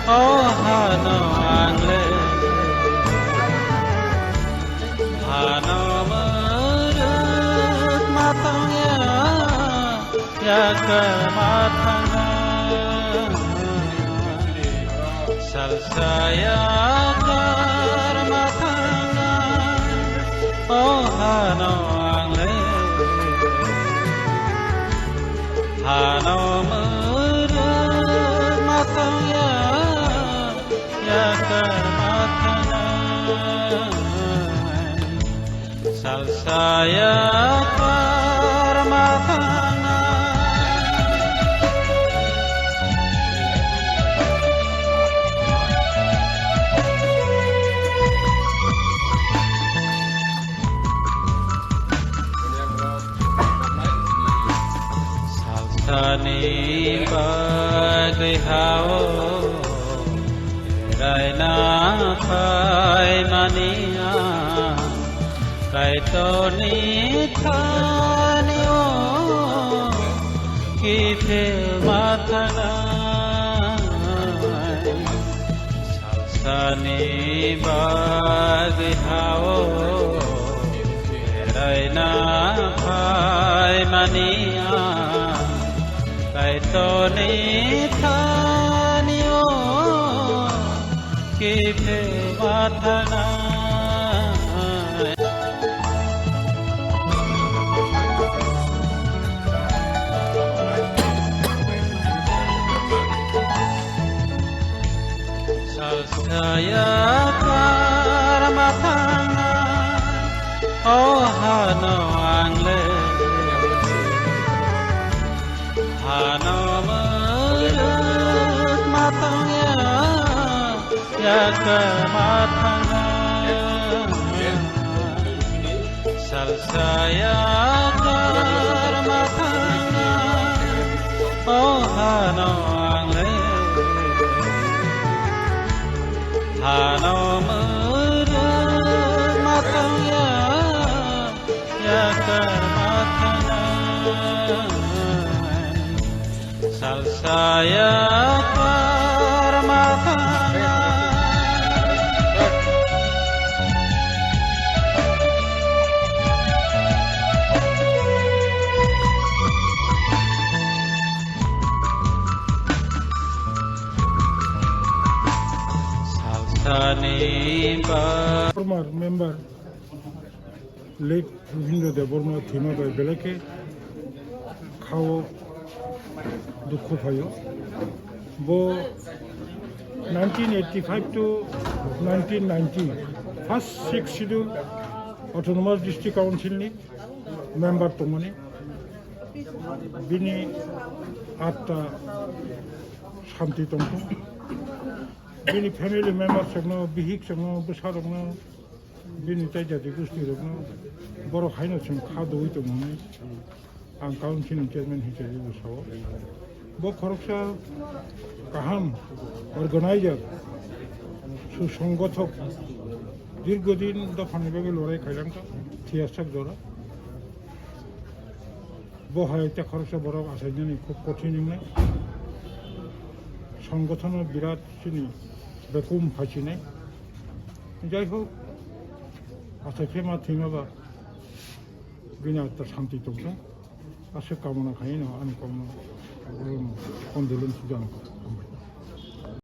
hano angle hano merut matangnya ya ke matangnya salsa ya ke matangnya hano angle hano merut matangnya ya ke matangnya salsa ya permatana salsa ni bagihao raina pai mania kaito ni thani o kithe mathana salsa ni baghao raina pai mania kaito ni thani o kithe mathana saya karmatana hano angle hano merut matangnya ya ke matangnya salsa ya karmatana hano angle hano merut matangnya ya ke matangnya salsa ya permatangnya former member late Rajendra Devarma Thima by Belake খাও দুঃখ পাইও বো 1985 to 1990 first 6 schedule autonomous district council ni member tomani bini atta shanti tongko bini family member sagno bihik sagno busarogno bini taijati gusti rogno boro haino sing khadoi to mone ang council chairman hisabe busawo bo khoroksa kaham organizer সুসংগঠক দীর্ঘদিন দফানিভাবে লড়াই খাইলাম তো থিয়াসাক জোড়া বহাইতে খরচা বড় আসাইনি খুব কঠিন নাই সংগঠনের বিরাট চিনি বেকুম ফাঁসি নাই যাই হোক আসাইকে মা থিমাবা বিনা আত্মার শান্তি তখন আসে কামনা খাই না আমি কামনা কন্দোলন জানাবো